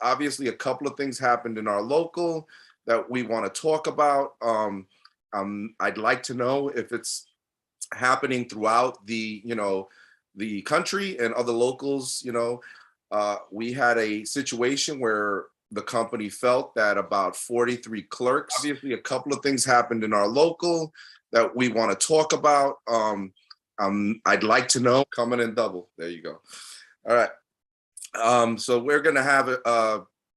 Obviously, a couple of things happened in our local that we want to talk about. I'd like to know if it's happening throughout the country and other locals. We had a situation where the company felt that about 43 clerks. Obviously, a couple of things happened in our local that we want to talk about. I'd like to know. Coming in double. There you go. All right. So we're going to have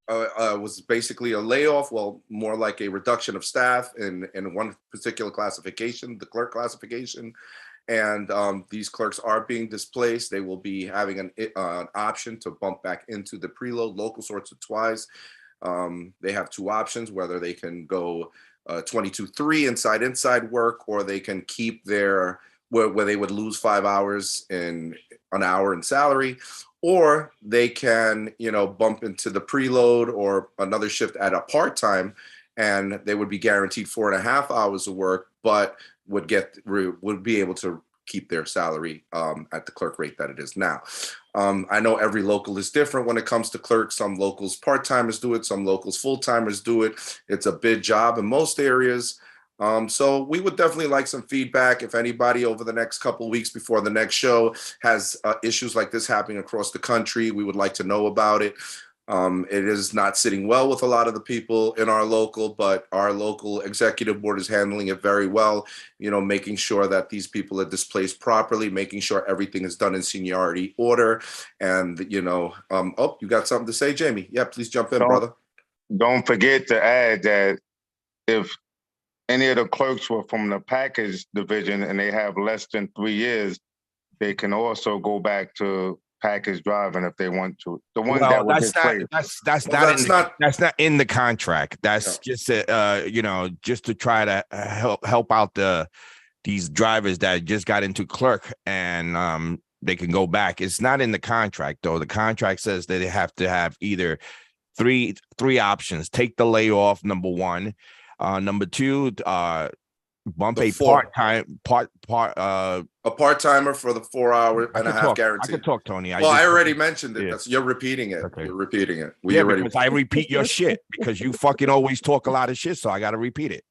was basically a layoff, well, more like a reduction of staff in one particular classification, the clerk classification. And these clerks are being displaced. They will be having an option to bump back into the preload. Local sorts of twice. They have two options, whether they can go 22-3 inside work, or they can keep their where they would lose 5 hours in an hour in salary, or they can, bump into the preload or another shift at a part-time, and they would be guaranteed 4.5 hours of work, but would be able to keep their salary at the clerk rate that it is now. I know every local is different when it comes to clerks. Some locals part-timers do it, some locals full-timers do it. It's a big job in most areas. So we would definitely like some feedback. If anybody over the next couple of weeks before the next show has issues like this happening across the country, we would like to know about it. It is not sitting well with a lot of the people in our local, but our local executive board is handling it very well, making sure that these people are displaced properly, making sure everything is done in seniority order. And, oh, you got something to say, Jamie? Yeah, please jump in, brother. Don't forget to add that if any of the clerks were from the package division and they have less than 3 years, they can also go back to package driving if they want to. The one that was that's not in the contract. That's just just to try to help out these drivers that just got into clerk, and they can go back. It's not in the contract though. The contract says that they have to have either three options. Take the layoff, number one. Number two, bump a part-timer for the 4 hour and a half guarantee. I can talk, Tony. I already mentioned it. Yeah. You're repeating it. Okay. You're repeating it. Because I repeat your shit because you fucking always talk a lot of shit, so I got to repeat it.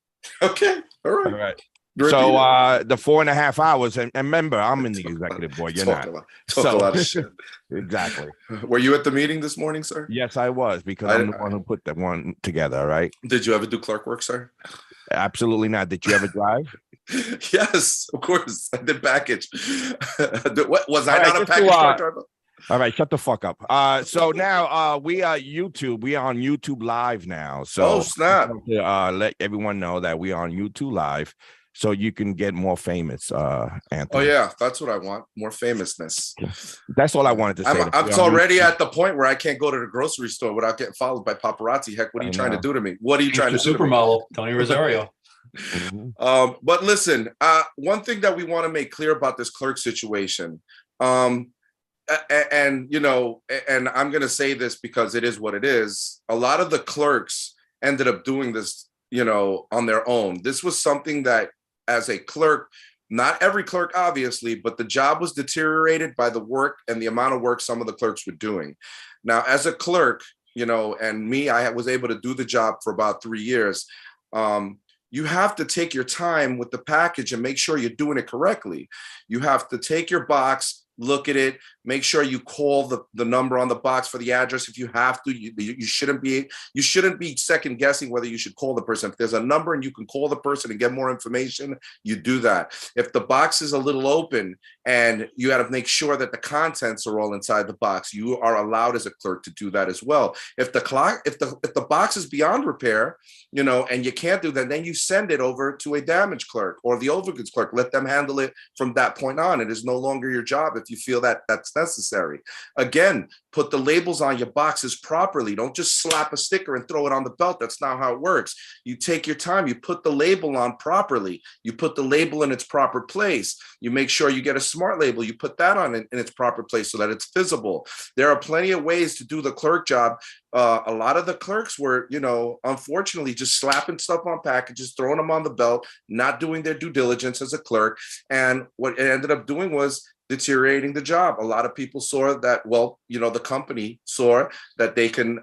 Okay. All right. So the 4.5 hours, and remember, I'm in the executive board. You're not. Talk a lot of shit. Exactly. Were you at the meeting this morning, sir? Yes, I was, because I'm the one who put that one together. All right. Did you ever do clerk work, sir? Absolutely not. Did you ever drive? Yes, of course. I did package. Was I not a package driver? All right, shut the fuck up. So now we are YouTube. We are on YouTube Live now. So snap. Let everyone know that we are on YouTube Live, so you can get more famous, Anthony. Oh yeah, that's what I want. More famousness. That's all I wanted to say. I'm already at the point where I can't go to the grocery store without getting followed by paparazzi. Heck, what are you trying to do to me? What are you trying to do? Supermodel Tony Rosario. But listen, one thing that we want to make clear about this clerk situation, and I'm going to say this because it is what it is. A lot of the clerks ended up doing this, on their own. This was something that, as a clerk, not every clerk, obviously, but the job was deteriorated by the work and the amount of work some of the clerks were doing. Now, as a clerk, and me, I was able to do the job for about 3 years. You have to take your time with the package and make sure you're doing it correctly. You have to take your box, look at it, make sure you call the number on the box for the address if you have to. You shouldn't be second guessing whether you should call the person. If there's a number and you can call the person and get more information, you do that. If the box is a little open and you got to make sure that the contents are all inside the box, you are allowed as a clerk to do that as well. If the box is beyond repair, and you can't do that, then you send it over to a damage clerk or the overgoods clerk. Let them handle it from that point on. It is no longer your job if you feel that that's necessary. Again, put the labels on your boxes properly. Don't just slap a sticker and throw it on the belt. That's not how it works. You take your time. You put the label on properly. You put the label in its proper place. You make sure you get a smart label. You put that on in its proper place so that it's visible. There are plenty of ways to do the clerk job. A lot of the clerks were, unfortunately, just slapping stuff on packages, throwing them on the belt, not doing their due diligence as a clerk. And what it ended up doing was deteriorating the job. A lot of people saw that, the company saw that they can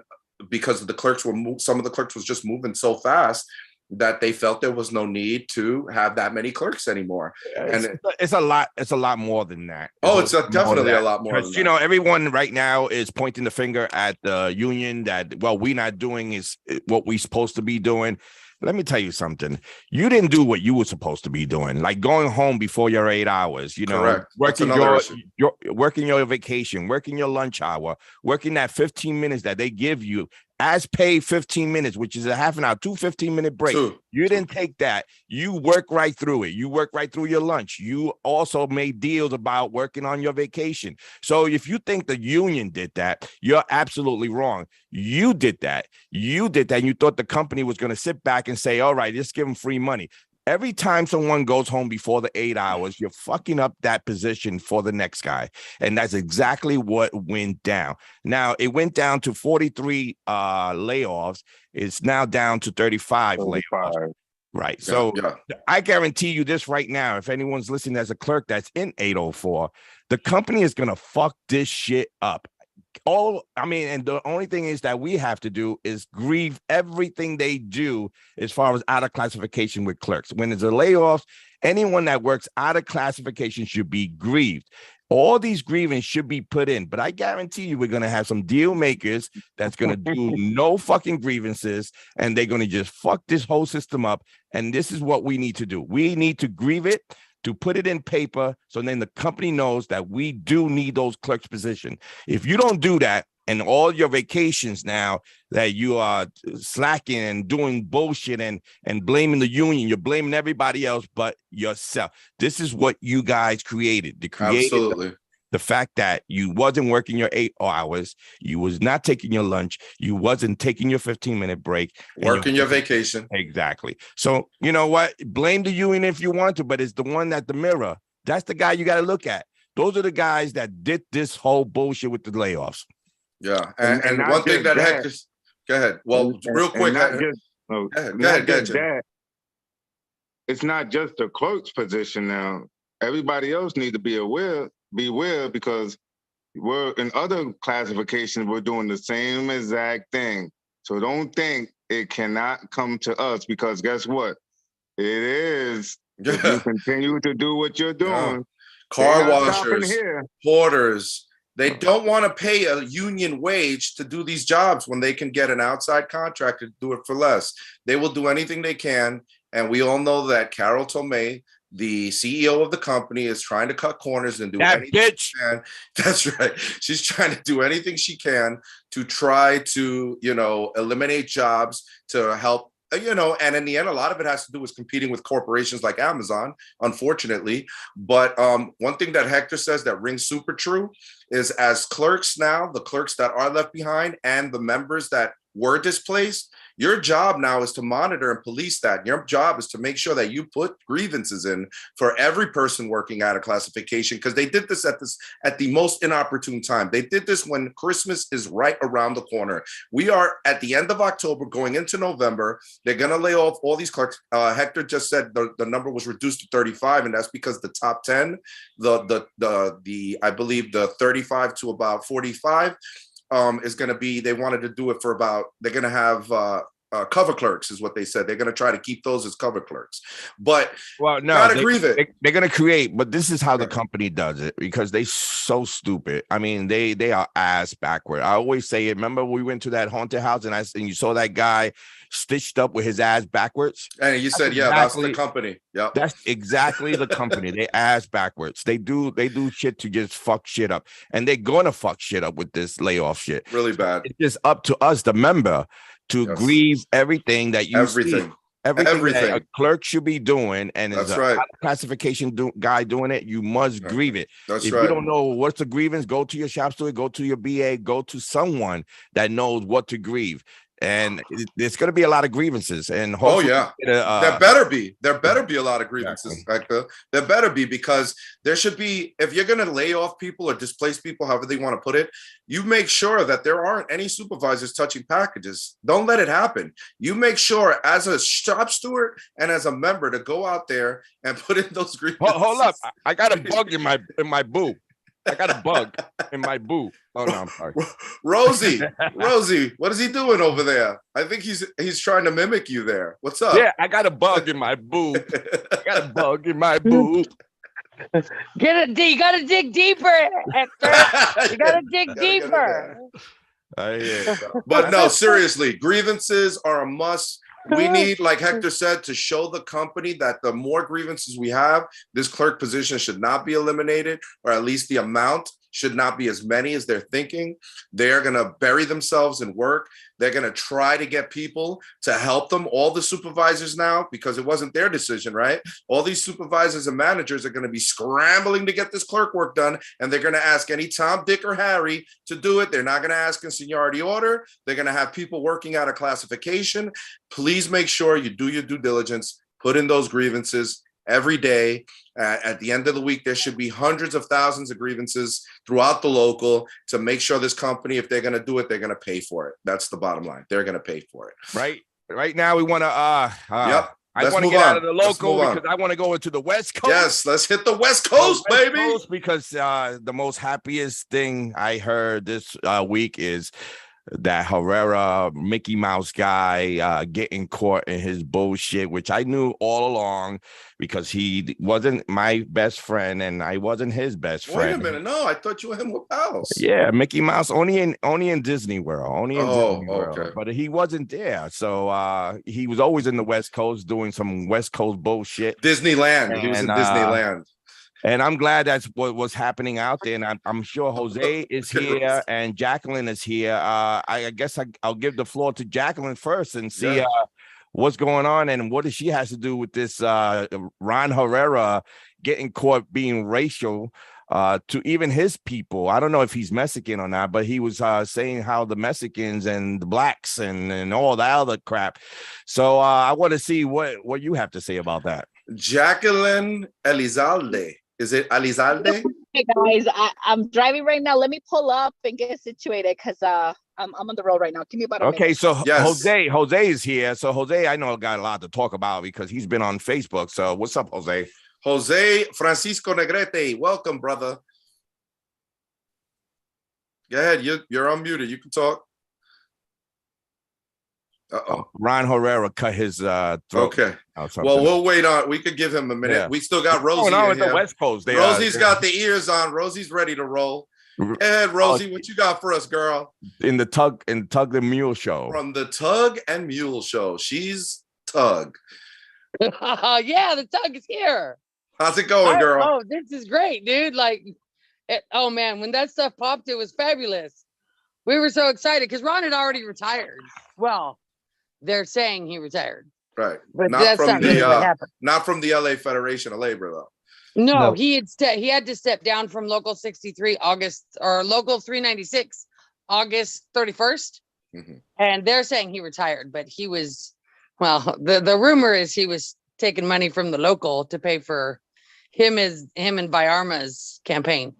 because the clerks were some of the clerks was just moving so fast that they felt there was no need to have that many clerks anymore. It's a lot more than that. It's definitely a lot more than that. You know, everyone right now is pointing the finger at the union that, well, we're not doing is what we're supposed to be doing. Let me tell you something. You didn't do what you were supposed to be doing, like going home before your 8 hours, you know, correct. working your vacation, working your lunch hour, working that 15 minutes that they give you as paid 15 minutes, which is a half an hour, 2 15-minute break. You didn't take that. You work right through it. You work right through your lunch. You also made deals about working on your vacation. So if you think the union did that, you're absolutely wrong. You did that. You did that. And you thought the company was going to sit back and say, all right, just give them free money. Every time someone goes home before the 8 hours, you're fucking up that position for the next guy. And that's exactly what went down. Now, it went down to 43 layoffs. It's now down to 35 layoffs. Right. Yeah, so I guarantee you this right now. If anyone's listening as a clerk that's in 804, the company is going to fuck this shit up. And the only thing is that we have to do is grieve everything they do as far as out of classification with clerks. When there's a layoffs, anyone that works out of classification should be grieved. All these grievances should be put in, but I guarantee you we're going to have some deal makers that's going to do no fucking grievances, and they're going to just fuck this whole system up. And this is what we need to do. We need to grieve it, to put it in paper, so then the company knows that we do need those clerks position. If you don't do that, and all your vacations now that you are slacking and doing bullshit and blaming the union, you're blaming everybody else but yourself. This is what you guys created. Absolutely. The fact that you wasn't working your 8 hours, you was not taking your lunch, you wasn't taking your 15-minute break, working your vacation. Exactly. So you know what? Blame the union if you want to, but it's the one at the mirror. That's the guy you got to look at. Those are the guys that did this whole bullshit with the layoffs. Yeah, and one thing that Hector, go ahead. Well, real quick, go ahead. It's not just the clerk's position now. Everybody else need to beware because we're in other classifications. We're doing the same exact thing. So don't think it cannot come to us, because guess what? It is. If you continue to do what you're doing, car washers, porters. They don't want to pay a union wage to do these jobs when they can get an outside contractor to do it for less. They will do anything they can. And we all know that Carol Tomei, the CEO of the company, is trying to cut corners and do anything she can. That's right. She's trying to do anything she can to try to, eliminate jobs to help. And in the end, a lot of it has to do with competing with corporations like Amazon, unfortunately. But one thing that Hector says that rings super true is, as clerks now, the clerks that are left behind and the members that were displaced, your job now is to monitor and police that. Your job is to make sure that you put grievances in for every person working out of classification, because they did this at the most inopportune time. They did this when Christmas is right around the corner. We are at the end of October, going into November. They're going to lay off all these clerks. Hector just said the number was reduced to 35, and that's because the top 10, I believe the 35 to about 45. Is going to be, they wanted to do it for they're going to have cover clerks, is what they said. They're going to try to keep those as cover clerks. But well, no, they're going to create, but this is how the company does it, because they so stupid. I mean, they are ass backward. I always say it. Remember we went to that haunted house and you saw that guy stitched up with his ass backwards? And you said, that's the company. Yeah, that's exactly the company. They ass backwards. They do shit to just fuck shit up, and they're gonna fuck shit up with this layoff shit. Really bad. It's just up to us, the member, to grieve everything that you see. Everything that a clerk should be doing, and as a classification guy doing it, you must grieve it. If you don't know what's the grievance, go to your shop steward, go to your BA, go to someone that knows what to grieve. And there's going to be a lot of grievances. And there better be a lot of grievances. Exactly. There better be, because there should be, if you're going to lay off people or displace people, however they want to put it, you make sure that there aren't any supervisors touching packages. Don't let it happen. You make sure, as a shop steward and as a member, to go out there and put in those grievances. Hold up, I got a bug in my boob. I got a bug in my boot. Oh no, I'm sorry. Rosie, what is he doing over there? I think he's trying to mimic you there. What's up? Yeah, I got a bug in my boot. I got a bug in my boot. You gotta dig deeper, Hector. You gotta dig deeper. But no, seriously, grievances are a must. We need, like Hector said, to show the company that the more grievances we have, this clerk position should not be eliminated, or at least the amount should not be as many as they're thinking. They're going to bury themselves in work. They're going to try to get people to help them. All the supervisors now, because it wasn't their decision, right? All these supervisors and managers are going to be scrambling to get this clerk work done. And they're going to ask any Tom, Dick, or Harry to do it. They're not going to ask in seniority order. They're going to have people working out of classification. Please make sure you do your due diligence, put in those grievances every day. At the end of the week, there should be hundreds of thousands of grievances throughout the local to make sure this company, if they're going to do it, they're going to pay for it. That's the bottom line. They're going to pay for it. Right now, we want to. Yep. I want to get out of the local because I want to go into the West Coast. Yes, let's hit the West Coast, baby. Because the most happiest thing I heard this week is that Herrera Mickey Mouse guy getting caught in his bullshit, which I knew all along because he wasn't my best friend and I wasn't his best friend. Wait a minute, no, I thought you and him were pals. Yeah, Mickey Mouse only in Disney World, Disney World, okay. But he wasn't there, so he was always in the West Coast doing some West Coast bullshit. Disneyland, he was in Disneyland. And I'm glad that's what was happening out there. And I'm sure Jose is here and Jacqueline is here. I guess I'll give the floor to Jacqueline first and see what's going on and what she has to do with this Ron Herrera getting caught being racial to even his people. I don't know if he's Mexican or not, but he was saying how the Mexicans and the blacks and all that other crap. So I want to see what you have to say about that. Jacqueline Elizalde. Is it Elizalde? Hey guys, I'm driving right now. Let me pull up and get situated because I'm on the road right now. Give me about a minute. So yes. Jose is here. So Jose, I know got a lot to talk about because he's been on Facebook. So what's up, Jose? Jose Francisco Negrete, welcome, brother. Go ahead, you're unmuted. You can talk. Ron Herrera cut his throat. Okay. Well, we'll wait on. We could give him a minute. Yeah. We still got Rosie. Oh, no, the West Coast. Rosie's got the ears on. Rosie's ready to roll. Go ahead, Rosie. What you got for us, girl? In the Tug and Mule show. From the Tug and Mule show. She's Tug. Yeah, the Tug is here. How's it going, girl? Oh, this is great, dude. Oh man, when that stuff popped, it was fabulous. We were so excited because Ron had already retired. Well, they're saying he retired. Right. But not from the LA Federation of Labor, though. No. He had to step down from Local 63 Local 396 August 31st. Mm-hmm. And they're saying he retired, but he was, the rumor is he was taking money from the local to pay for him and Bayarma's campaign.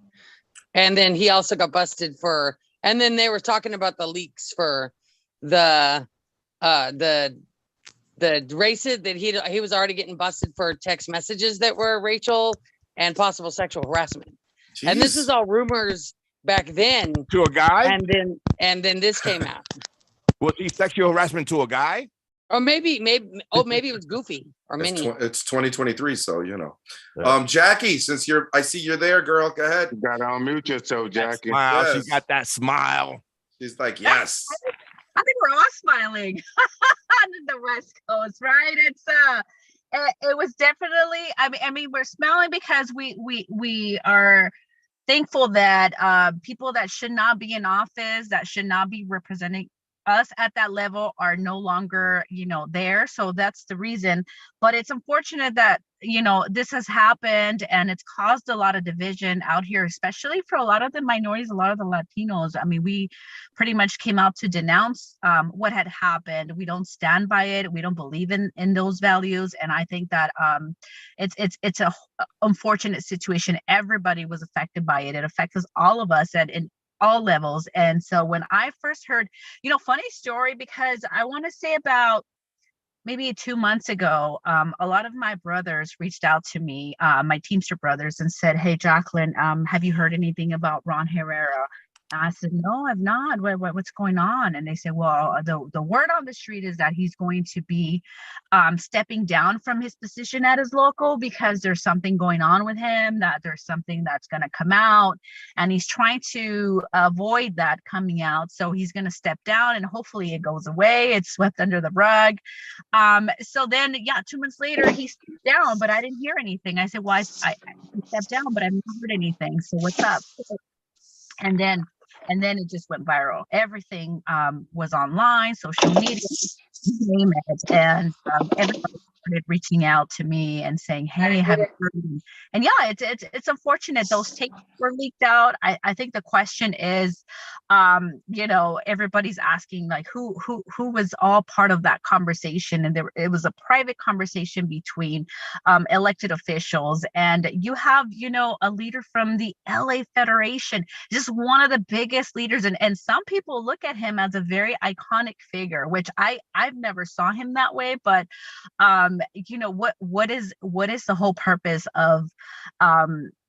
And then he also got busted and then they were talking about the leaks for the races that he was already getting busted for text messages that were racial and possible sexual harassment. Jeez. And this is all rumors back then to a guy. And then this came out. Was he sexual harassment to a guy? Or maybe it was Goofy or Minnie. It's 2023, so you know. Yeah. Jackie, since I see you're there, girl. Go ahead. You gotta unmute yourself, Jackie. Smile. Yes. She got that smile. She's like, yes. I think we're all smiling on the West Coast, right? It was definitely. I mean, we're smiling because we are thankful that people that should not be in office, that should not be representing us at that level, are no longer, there. So that's the reason. But it's unfortunate that, this has happened and it's caused a lot of division out here, especially for a lot of the minorities, a lot of the Latinos. I mean, we pretty much came out to denounce what had happened. We don't stand by it. We don't believe in those values. And I think that it's a unfortunate situation. Everybody was affected by it. It affects all of us in all levels. And so when I first heard, funny story, because I want to say about maybe 2 months ago, a lot of my brothers reached out to me, my Teamster brothers, and said, "Hey, Jacqueline, have you heard anything about Ron Herrera?" And I said, "No, I've not. What's going on?" And they said, "Well, the word on the street is that he's going to be stepping down from his position at his local because there's something going on with him, that there's something that's going to come out, and he's trying to avoid that coming out. So he's going to step down, and hopefully it goes away. It's swept under the rug." So then, yeah, 2 months later, he stepped down, but I didn't hear anything. I said, "Well, I stepped down, but I've not heard anything. So what's up?" And then it just went viral. Everything was online, social media, you name it. And everybody started reaching out to me and saying, "Hey, have you heard?" And yeah, it's unfortunate those tapes were leaked out. I think the question is, everybody's asking like who was all part of that conversation, and it was a private conversation between elected officials, and you have a leader from the LA Federation, just one of the biggest leaders, and some people look at him as a very iconic figure, which I've never saw him that way. But what is the whole purpose of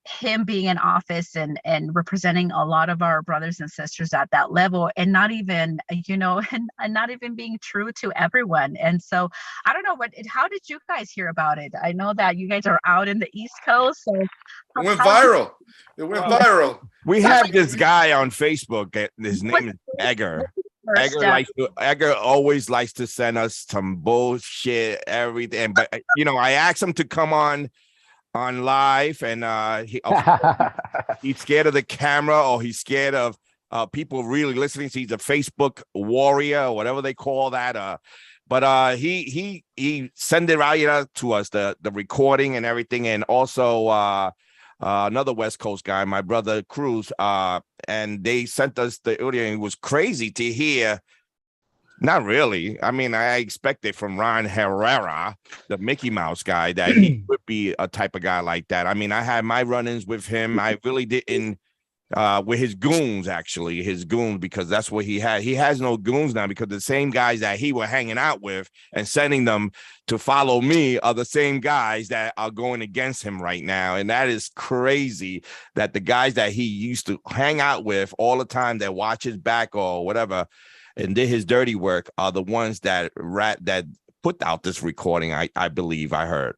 him being in office and representing a lot of our brothers and sisters at that level, and not even and not even being true to everyone? And so I don't know, how did you guys hear about it? I know that you guys are out in the East Coast, so it went viral. It went viral. We have this guy on Facebook. His name is Edgar. Edgar always likes to send us some bullshit, everything. But I asked him to come on live, and he's scared of the camera, or he's scared of people really listening. So he's a Facebook warrior, or whatever they call that. But he sent it out to us, the recording and everything, and also another West Coast guy, my brother Cruz, and they sent us the audio. And it was crazy to hear. Not really. I mean, I expected from Ron Herrera, the Mickey Mouse guy, that he would be a type of guy like that. I mean, I had my run-ins with him. I really didn't with his goons, because that's what he had. He has no goons now, because the same guys that he was hanging out with and sending them to follow me are the same guys that are going against him right now. And that is crazy, that the guys that he used to hang out with all the time, that watch his back or whatever, and did his dirty work, are the ones that put out this recording. I believe I heard.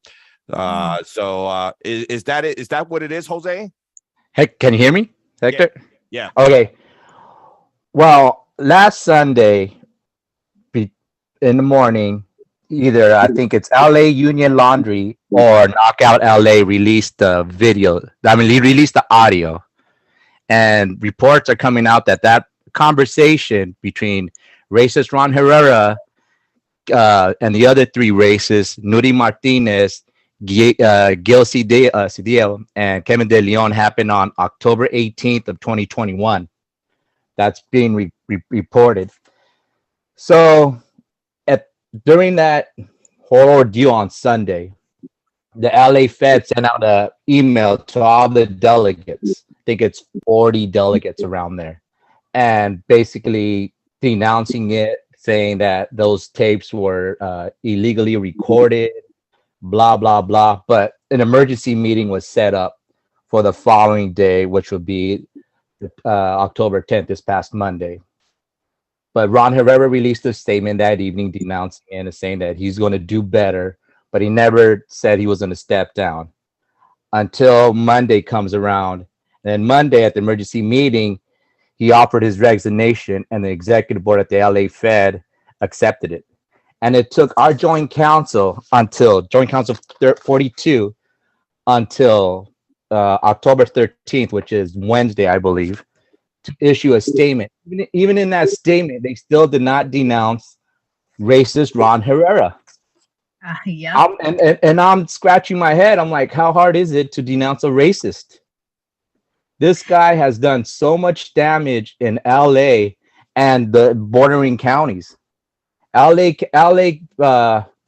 So is that it? Is that what it is, Jose? Hey, can you hear me, Hector? Yeah. Okay. Well, last Sunday in the morning, either I think it's LA Union Laundry or Knockout LA released the video. I mean, he released the audio, and reports are coming out that conversation between racist Ron Herrera and the other three racists, Nuri Martinez, Gil Cedillo, and Kevin De Leon, happened on October 18th of 2021. That's being reported. So during that whole ordeal on Sunday, the LA Fed sent out an email to all the delegates. I think it's 40 delegates around there, and basically denouncing it, saying that those tapes were illegally recorded, blah, blah, blah. But an emergency meeting was set up for the following day, which would be October 10th, this past Monday. But Ron Herrera released a statement that evening denouncing it and saying that he's going to do better, but he never said he was going to step down until Monday comes around. And then Monday at the emergency meeting, he offered his resignation, and the executive board at the LA Fed accepted it. And it took our joint council 42 until October 13th, which is Wednesday, I believe, to issue a statement. Even in that statement, they still did not denounce racist Ron Herrera. Yeah. And I'm scratching my head. I'm like, how hard is it to denounce a racist? This guy has done so much damage in LA and the bordering counties. LA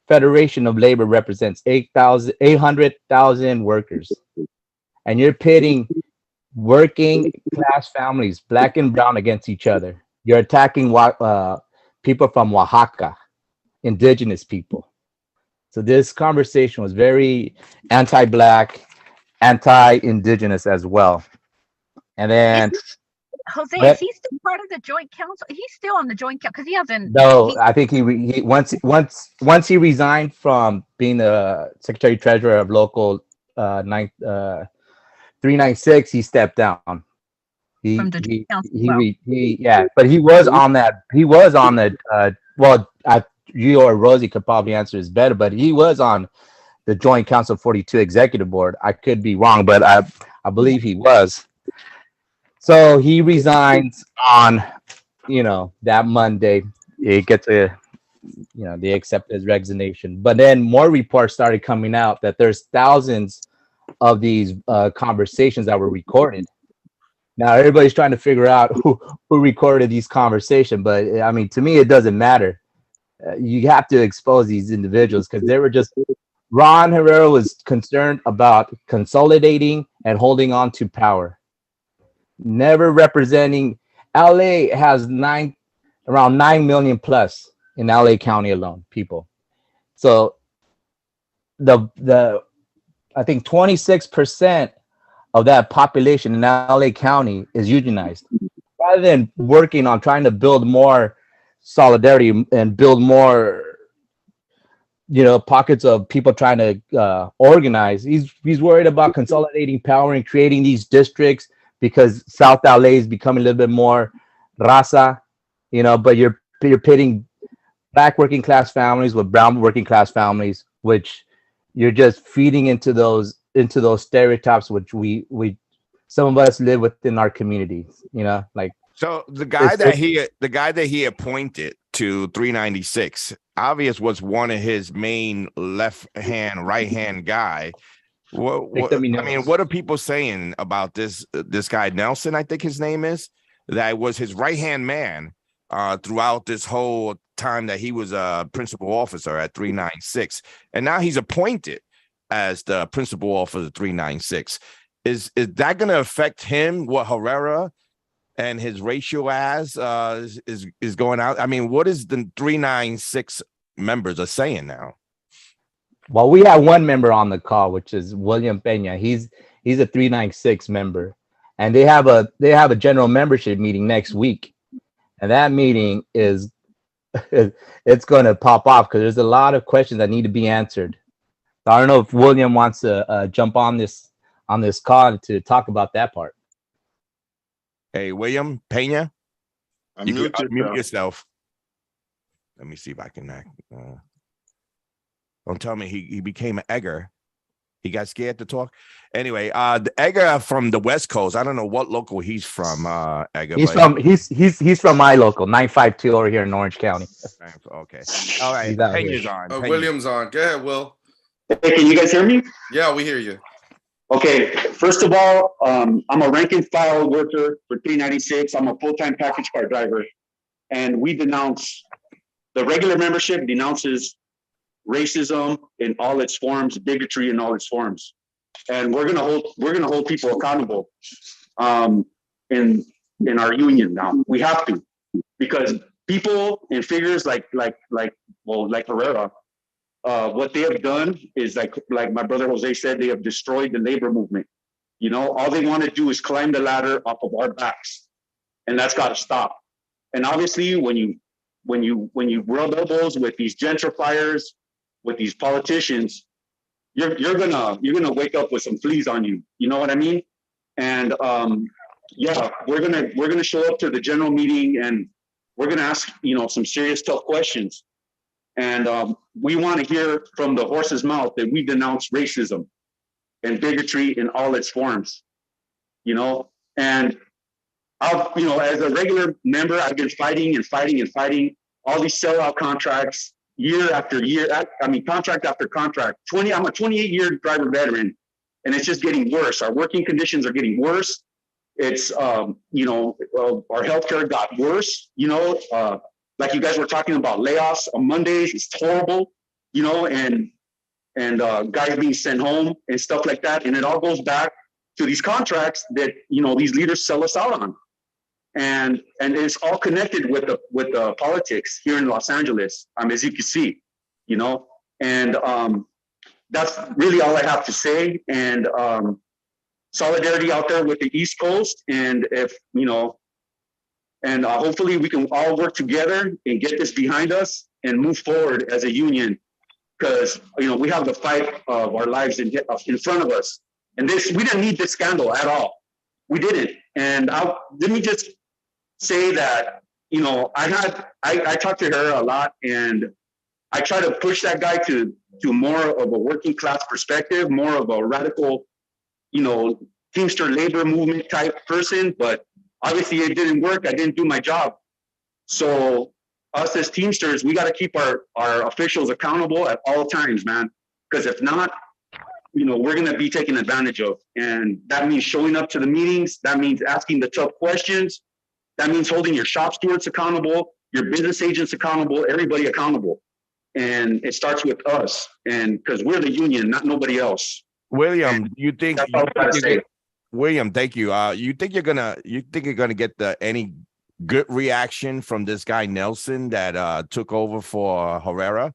Federation of Labor represents 800,000 workers. And you're pitting working class families, black and brown, against each other. You're attacking people from Oaxaca, indigenous people. So this conversation was very anti-black, anti-indigenous as well. And Is then, Jose, is but he still part of the joint council? He's still on the joint council because he hasn't. no, I think he once he resigned from being the secretary treasurer of local 396, he stepped down. From the joint council. Yeah, but he was on that. He was on the. Well, you or Rosie could probably answer this better, but he was on the Joint Council 42 Executive Board. I could be wrong, but I believe he was. So he resigns on, that Monday. It gets they accept his resignation. But then more reports started coming out that there's thousands of these conversations that were recorded. Now everybody's trying to figure out who recorded these conversations, but I mean, to me, it doesn't matter. You have to expose these individuals because they were just. Ron Herrera was concerned about consolidating and holding on to power, never representing. LA has around 9 million plus in LA County alone, people. So the I think 26% of that population in LA County is unionized. Rather than working on trying to build more solidarity and build more, pockets of people trying to organize, he's worried about consolidating power and creating these districts because South LA is becoming a little bit more raza, but you're pitting black working class families with brown working class families, which you're just feeding into those stereotypes, which we some of us live within our communities, like. So the guy that he appointed to 396, obvious was one of his main right hand guy. What are people saying about this guy Nelson? I think his name is, that was his right hand man throughout this whole time that he was a principal officer at 396, and now he's appointed as the principal officer of 396. Is that going to affect him? What Herrera and his ratio is going out? I mean, what is the 396 members are saying now? Well, we have one member on the call, which is William Peña. He's a 396 member, and they have a general membership meeting next week, and that meeting is it's going to pop off because there's a lot of questions that need to be answered. So I don't know if William wants to jump on this call to talk about that part. Hey, William Peña, you can unmute yourself. Let me see if I can. Don't tell me he became an egger. He got scared to talk. Anyway, the Egger from the West Coast. I don't know what local he's from. Egger. He's from my local 952 over here in Orange County. Okay. All right. Peña's on. William's on. Go ahead, Will. Hey, can you guys hear me? Yeah, we hear you. Okay. First of all, I'm a rank and file worker for 396. I'm a full-time package car driver, and we denounce the regular membership denounces racism in all its forms, bigotry in all its forms, and we're gonna hold people accountable in our union now. We have to, because people and figures like Herrera, what they have done is like my brother Jose said, they have destroyed the labor movement. All they want to do is climb the ladder off of our backs, and that's got to stop. And obviously, when you rub elbows with these gentrifiers, with these politicians, you're gonna wake up with some fleas on you. You know what I mean? And yeah, we're gonna show up to the general meeting, and we're gonna ask some serious tough questions. And we want to hear from the horse's mouth that we denounce racism and bigotry in all its forms. And as a regular member, I've been fighting all these sellout contracts year after year. Contract after contract. I'm a 28-year driver veteran, and it's just getting worse. Our working conditions are getting worse. It's our healthcare got worse. Like you guys were talking about layoffs on Mondays. It's horrible. And guys being sent home and stuff like that. And it all goes back to these contracts that these leaders sell us out on. And it's all connected with the politics here in Los Angeles, as you can see, And that's really all I have to say. And solidarity out there with the East Coast. And if, and hopefully we can all work together and get this behind us and move forward as a union. Because, we have the fight of our lives in front of us. And we didn't need this scandal at all. We didn't. And let me just say that, I talked to her a lot, and I try to push that guy to more of a working class perspective, more of a radical, Teamster labor movement type person. But obviously it didn't work. I didn't do my job. So us as Teamsters, we got to keep our officials accountable at all times, man. Because if not, we're going to be taken advantage of. And that means showing up to the meetings. That means asking the tough questions. That means holding your shop stewards accountable, your business agents accountable, everybody accountable. And it starts with us. And because we're the union, not nobody else. William, William, thank you. You think you're gonna get any good reaction from this guy Nelson that took over for Herrera?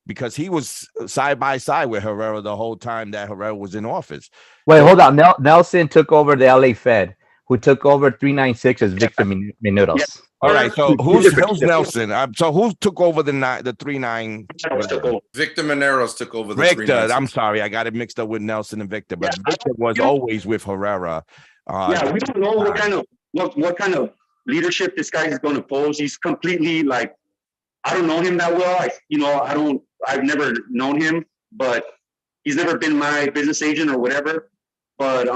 Because he was side by side with Herrera the whole time that Herrera was in office. Wait, hold on. Nelson took over the LA Fed. Who took over 396 as Victor Minutos. Yeah. All right, so who's Nelson? So who took over the 39? Victor Mineros took over the Victor. I'm sorry, I got it mixed up with Nelson and Victor, but Victor was always with Herrera. We don't know what kind of leadership this guy is going to pose. He's completely I don't know him that well. I've never known him, but he's never been my business agent or whatever. But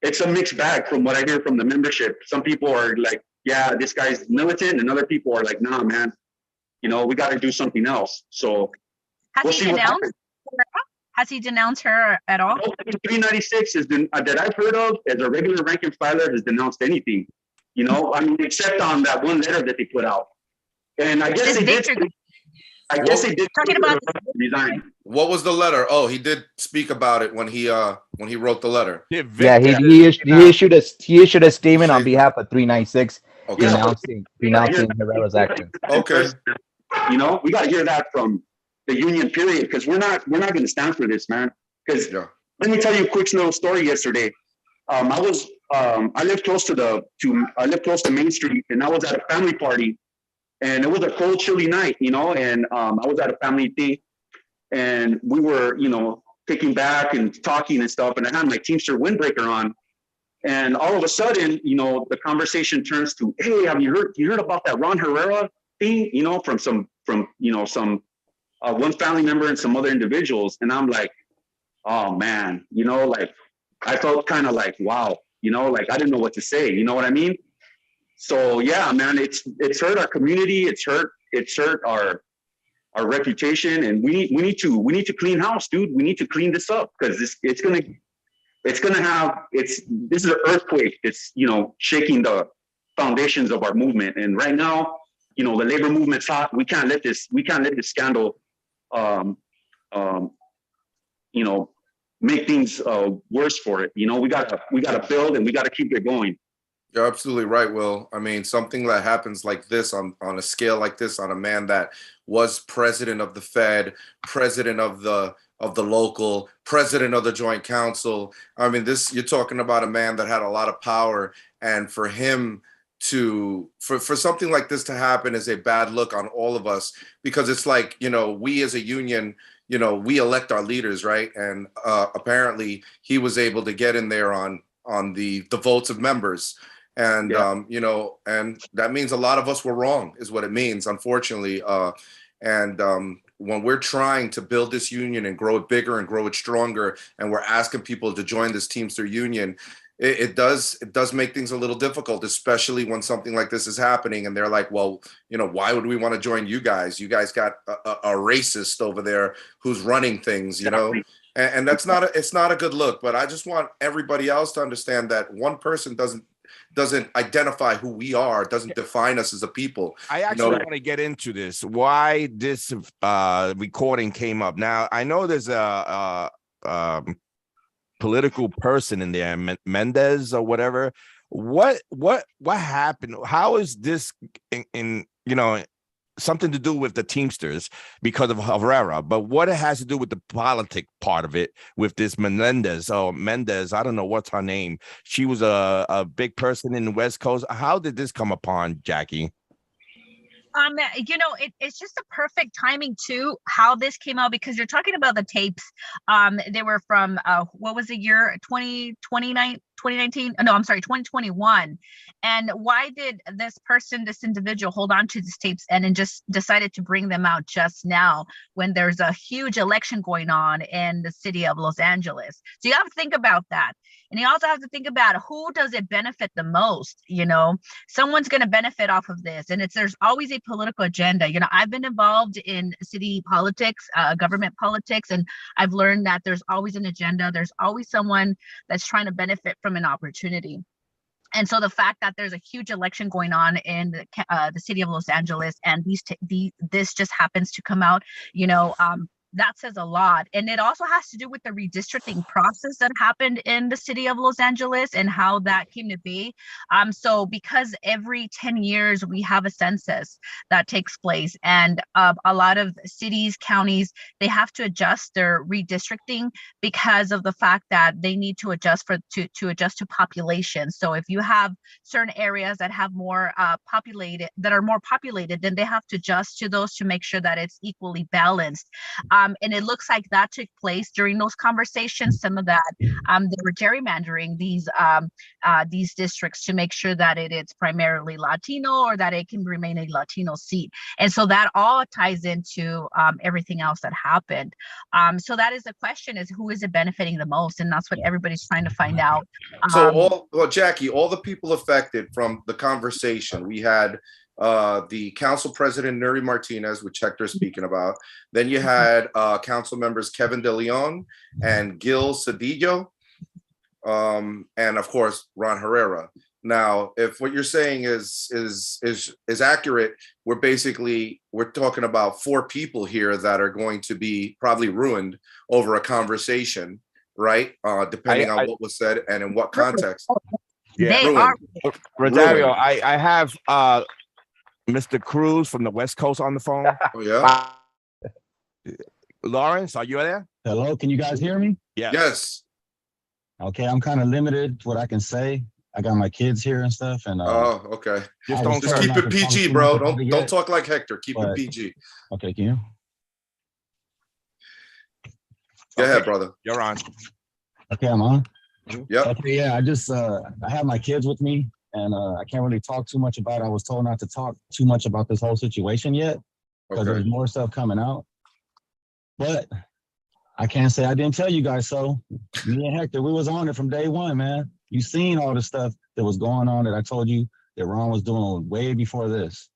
it's a mixed bag from what I hear from the membership. Some people are like, yeah, this guy's militant, and other people are like, nah, man, we got to do something else. So has he denounced her at all? 396 that I've heard of as a regular rank and filer has denounced anything, except on that one letter that they put out. And I guess they did. Talking about resign. What was the letter? Oh, he did speak about it when he wrote the letter. Yeah, he issued a statement on behalf of 396 denouncing Herrera's action. Okay. We got to hear that from the union, period, because we're not going to stand for this, man. Because let me tell you a quick little story. Yesterday, I live close to Main Street, and I was at a family party. And it was a cold, chilly night, and I was at a family thing, and we were, kicking back and talking and stuff. And I had my Teamster windbreaker on, and all of a sudden, the conversation turns to, "Hey, have you heard about that Ron Herrera thing? From some one family member and some other individuals." And I'm like, "Oh man, I felt kind of like, wow, I didn't know what to say. You know what I mean?" So yeah, man, it's hurt our community. It's hurt our reputation, and we need to clean house, dude. We need to clean this up because this is an earthquake. It's shaking the foundations of our movement. And right now, the labor movement's hot. We can't let this scandal, make things worse for it. We gotta build, and we gotta keep it going. You're absolutely right, Will. I mean, something that happens like this on a scale like this, on a man that was president of the Fed, president of the local, president of the Joint Council. I mean, you're talking about a man that had a lot of power, and for him for something like this to happen is a bad look on all of us, because it's like, we as a union, we elect our leaders, right? And apparently he was able to get in there on the votes of members. And, and that means a lot of us were wrong, is what it means, unfortunately. When we're trying to build this union and grow it bigger and grow it stronger, and we're asking people to join this Teamster union, it does make things a little difficult, especially when something like this is happening. And they're like, well, why would we want to join you guys? You guys got a racist over there who's running things, and that's it's not a good look. But I just want everybody else to understand that one person doesn't identify who we are, doesn't define us as a people. I actually want to get into this, why this recording came up. Now, I know there's a political person in there, Mendez or whatever. What happened? How is this in something to do with the Teamsters because of Herrera, but what it has to do with the politic part of it with this Menendez, I don't know what's her name. She was a big person in the West Coast. How did this come upon, Jackie? It's just a perfect timing too, how this came out, because you're talking about the tapes. They were from what was the year? 2019? No, I'm sorry, 2021. And why did this individual hold on to these tapes and then just decided to bring them out just now when there's a huge election going on in the city of Los Angeles? So you have to think about that. And you also have to think about who does it benefit the most. Someone's going to benefit off of this. And there's always a political agenda. I've been involved in city politics, government politics, and I've learned that there's always an agenda. There's always someone that's trying to benefit from an opportunity. And so the fact that there's a huge election going on in the city of Los Angeles, and this just happens to come out, that says a lot. And it also has to do with the redistricting process that happened in the city of Los Angeles and how that came to be. So because every 10 years we have a census that takes place, and a lot of cities, counties, they have to adjust their redistricting because of the fact that they need to adjust to adjust to population. So if you have certain areas that have more populated, then they have to adjust to those to make sure that it's equally balanced. And it looks like that took place during those conversations. Some of that, they were gerrymandering these districts to make sure that it's primarily Latino, or that it can remain a Latino seat. And so that all ties into everything else that happened. So that is the question: is who is it benefiting the most? And that's what everybody's trying to find out. So Jackie, all the people affected from the conversation, we had the council president, Nuri Martinez, which Hector's speaking about. Then you had council members Kevin De Leon and Gil Cedillo, and of course Ron Herrera. Now, if what you're saying is accurate, we're talking about 4 people here that are going to be probably ruined over a conversation, right? Depending on what was said and in what context. Yeah, they are. Rosario, I have Mr. Cruz from the West Coast on the phone. Oh, yeah. Lawrence, are you there? Hello, can you guys hear me? Yes. Okay, I'm kind of limited to what I can say. I got my kids here and stuff, and okay. Just keep it PG, bro. Don't talk like Hector. Keep it PG. Okay, can you? Go ahead, brother. You're on. Okay, I'm on. Yep. Okay, yeah, I have my kids with me, and I can't really talk too much about it. I was told not to talk too much about this whole situation yet, because there's more stuff coming out. But I can't say I didn't tell you guys so. Me and Hector, we was on it from day one, man. You seen all the stuff that was going on that I told you that Ron was doing way before this.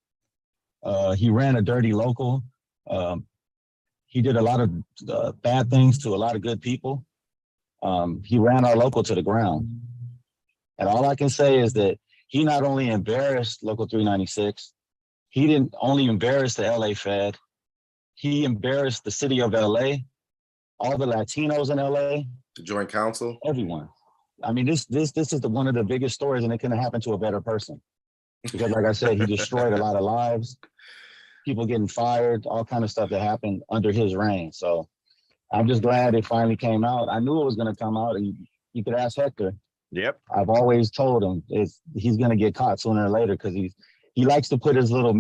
He ran a dirty local. He did a lot of bad things to a lot of good people. He ran our local to the ground. And all I can say is that he not only embarrassed Local 396, he didn't only embarrass the LA Fed, he embarrassed the city of LA, all the Latinos in LA. The Joint Council. Everyone. I mean, this is one of the biggest stories, and it couldn't happen to a better person. Because like I said, he destroyed a lot of lives, people getting fired, all kind of stuff that happened under his reign. So I'm just glad it finally came out. I knew it was going to come out, and you could ask Hector. Yep. I've always told him he's going to get caught sooner or later, because he likes to put his little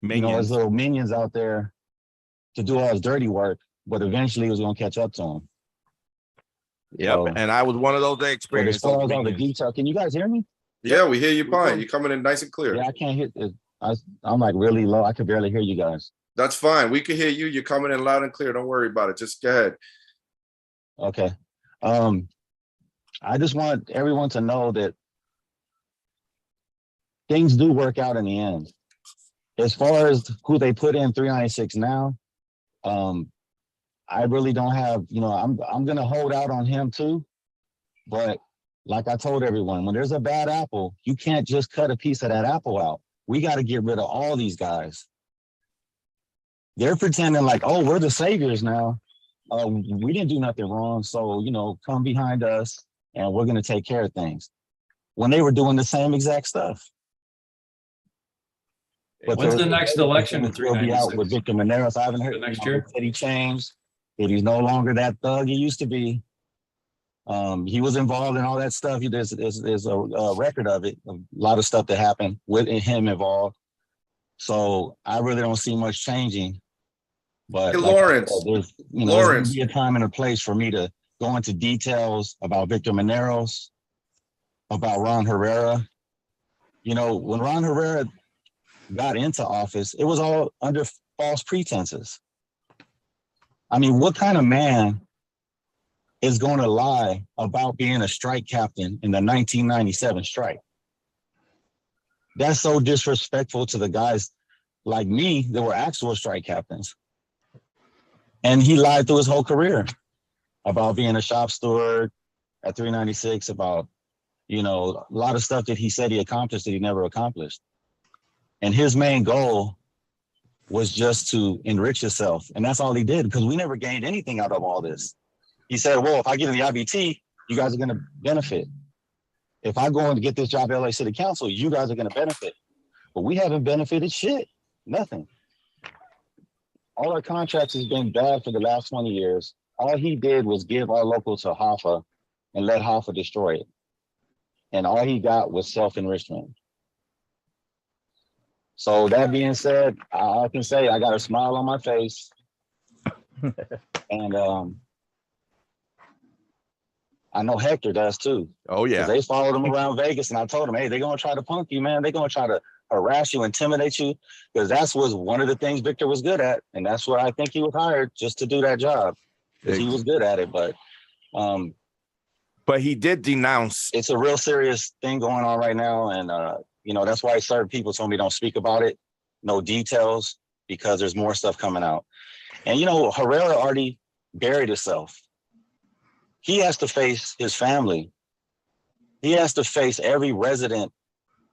his little minions out there to do all his dirty work, but eventually he was going to catch up to him. Yep. So, and I was one of those experiences. As far as all the detail, can you guys hear me? Yeah, we hear you fine. You're coming in nice and clear. Yeah, I can't hear. I'm like really low. I could barely hear you guys. That's fine. We can hear you. You're coming in loud and clear. Don't worry about it. Just go ahead. Okay. I just want everyone to know that things do work out in the end. As far as who they put in 396 now, I really don't have, I'm going to hold out on him too. But like I told everyone, when there's a bad apple, you can't just cut a piece of that apple out. We got to get rid of all these guys. They're pretending like, oh, we're the saviors now. We didn't do nothing wrong. So, come behind us and we're going to take care of things. When they were doing the same exact stuff. But when's the next election in will be out with 396? Victor Maneros. I haven't heard. Next They year? said he changed. That he's no longer that thug he used to be. He was involved in all that stuff. There's a record of it. A lot of stuff that happened with him involved. So I really don't see much changing. But Hey, like Lawrence, said, there's going Lawrence, to be a time and a place for me to go into details about Victor Maneros, about Ron Herrera. You know, when Ron Herrera got into office, it was all under false pretenses. I mean, what kind of man is going to lie about being a strike captain in the 1997 strike? That's so disrespectful to the guys like me that were actual strike captains. And he lied through his whole career about being a shop steward at 396, about, you know, a lot of stuff that he said he accomplished that he never accomplished. And his main goal was just to enrich himself. And that's all he did, because we never gained anything out of all this. He said, well, if I get in the IBT, you guys are going to benefit. If I go and get this job at LA City Council, you guys are going to benefit. But we haven't benefited shit, nothing. All our contracts has been bad for the last 20 years. All he did was give our local to Hoffa and let Hoffa destroy it. And all he got was self-enrichment. So that being said, I can say I got a smile on my face. And I know Hector does too. Oh yeah. They followed him around Vegas, and I told him, hey, they're gonna try to punk you, man. They're gonna try to harass you, intimidate you, because that's was one of the things Victor was good at, and that's what I think he was hired just to do that job, because he was good at it. But he did denounce. It's a real serious thing going on right now, and you know, that's why certain people told me don't speak about it, no details, because there's more stuff coming out. And you know, Herrera already buried himself. He has to face his family. He has to face every resident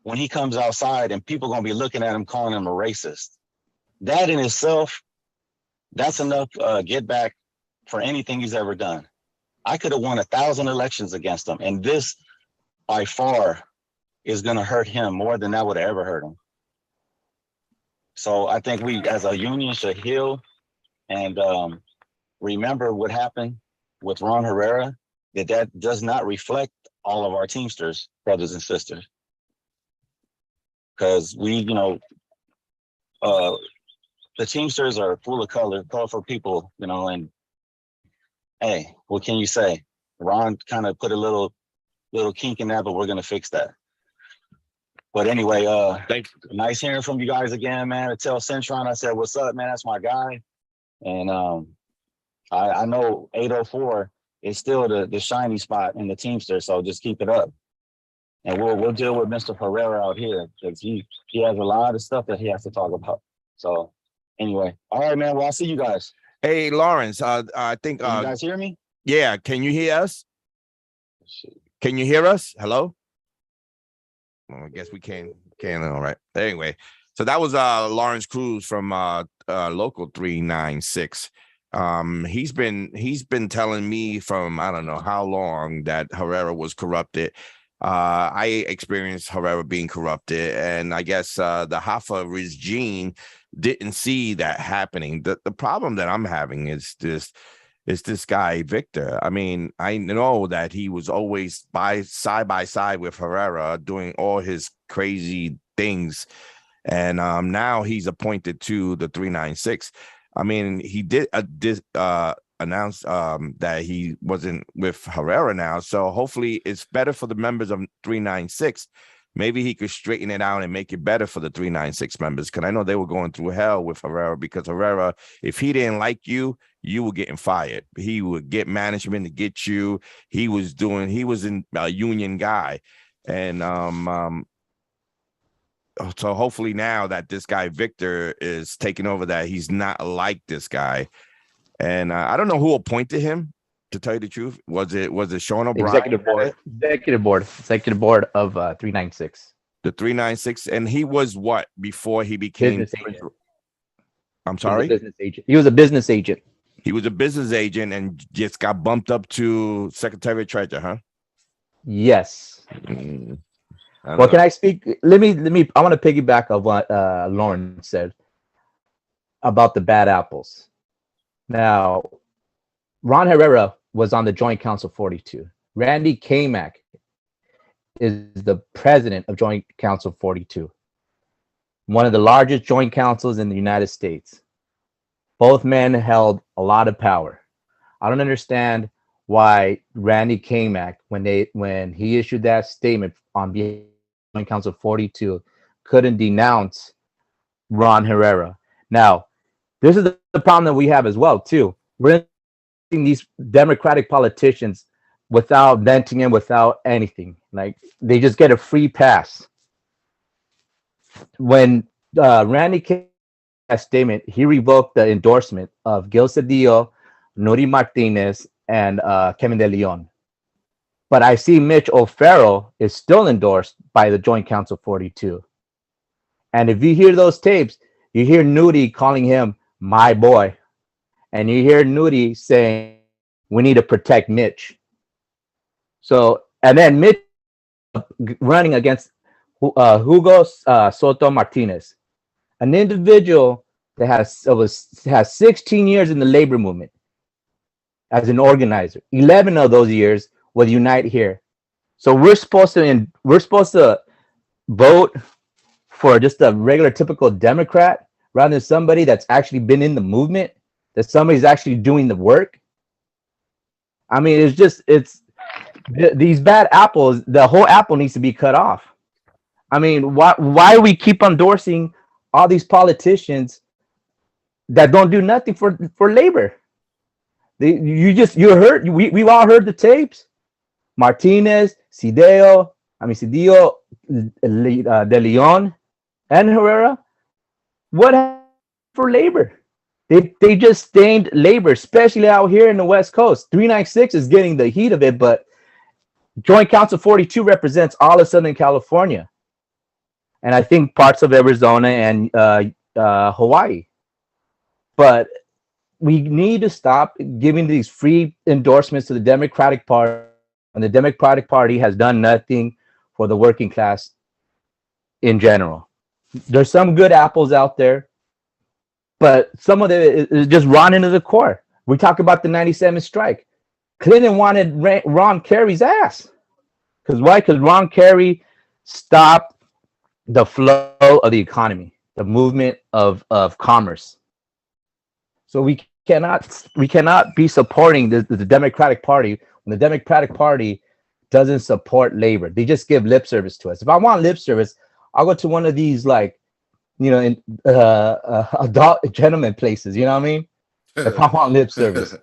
when he comes outside, and people are going to be looking at him, calling him a racist. That in itself, that's enough get back for anything he's ever done. I could have won 1,000 elections against him, and this by far is going to hurt him more than that would have ever hurt him. So I think we as a union should heal and remember what happened with Ron Herrera, that does not reflect all of our Teamsters, brothers and sisters. Because we, you know, the Teamsters are full of colorful people, you know, and hey, what can you say? Ron kind of put a little kink in that, but we're gonna fix that. But anyway, nice hearing from you guys again, man. I tell Centron, I said, what's up, man? That's my guy. And I know 804 is still the shiny spot in the Teamster, so just keep it up. And we'll deal with Mr. Herrera out here, because he has a lot of stuff that he has to talk about. So anyway, all right, man. Well, I'll see you guys. Hey, Lawrence, I think Can you guys hear me? Yeah, can you hear us? Can you hear us? Hello? Well, I guess we can. All right. Anyway, so that was Lawrence Cruz from local 396. He's been telling me from I don't know how long that Herrera was corrupted. I experienced Herrera being corrupted, and I guess the Hoffa regime didn't see that happening. The problem that I'm having is this guy Victor. I mean, I know that he was always side by side with Herrera doing all his crazy things, and now he's appointed to the 396. I mean, he did announce that he wasn't with Herrera now, so hopefully it's better for the members of 396. Maybe he could straighten it out and make it better for the 396 members, because I know they were going through hell with Herrera, because Herrera, if he didn't like you, you were getting fired. He would get management to get you. He was a union guy. And so hopefully now that this guy Victor is taking over, that he's not like this guy. And I don't know who appointed him, to tell you the truth. Was it Sean O'Brien? Executive board of 396. The 396. And he was what before he became I'm sorry? Business agent. He was a business agent. He was a business agent and just got bumped up to Secretary of Treasury, huh? Yes. Well, can I speak? Let me. I want to piggyback on what Lauren said about the bad apples. Now, Ron Herrera was on the Joint Council 42. Randy Kamak is the president of Joint Council 42, one of the largest joint councils in the United States. Both men held a lot of power. I don't understand why Randy Kamak, when he issued that statement on behalf of Joint Council 42, couldn't denounce Ron Herrera. Now, this is the problem that we have as well, too. We're in these Democratic politicians without venting and without anything. Like, they just get a free pass. When Randy Kamak statement, he revoked the endorsement of Gil Cedillo, Nuri Martinez, and Kevin De Leon. But I see Mitch O'Farrell is still endorsed by the Joint Council 42. And if you hear those tapes, you hear Nudi calling him my boy. And you hear Nudi saying, we need to protect Mitch. So, and then Mitch running against Hugo Soto Martinez, an individual that has 16 years in the labor movement as an organizer. 11 of those years with Unite Here. So we're supposed to vote for just a regular typical Democrat rather than somebody that's actually been in the movement, that somebody's actually doing the work. I mean, it's these bad apples, the whole apple needs to be cut off. I mean, why we keep endorsing all these politicians that don't do nothing for labor? You heard, we've all heard the tapes. Martinez, Cedillo, De Leon, and Herrera. What happened for labor? They just stained labor, especially out here in the West Coast. 396 is getting the heat of it, but Joint Council 42 represents all of Southern California, and I think parts of Arizona and Hawaii. But we need to stop giving these free endorsements to the Democratic Party, and the Democratic Party has done nothing for the working class in general. There's some good apples out there, but some of it is just rotten to the core. We talk about the 97 strike. Clinton wanted Ron Kerry's ass. Because why? Because Ron Kerry stopped the flow of the economy, the movement of commerce. So we cannot be supporting the Democratic Party when the Democratic Party doesn't support labor. They just give lip service to us. If I want lip service, I'll go to one of these, like, adult gentleman places. You know what I mean? If I want lip service.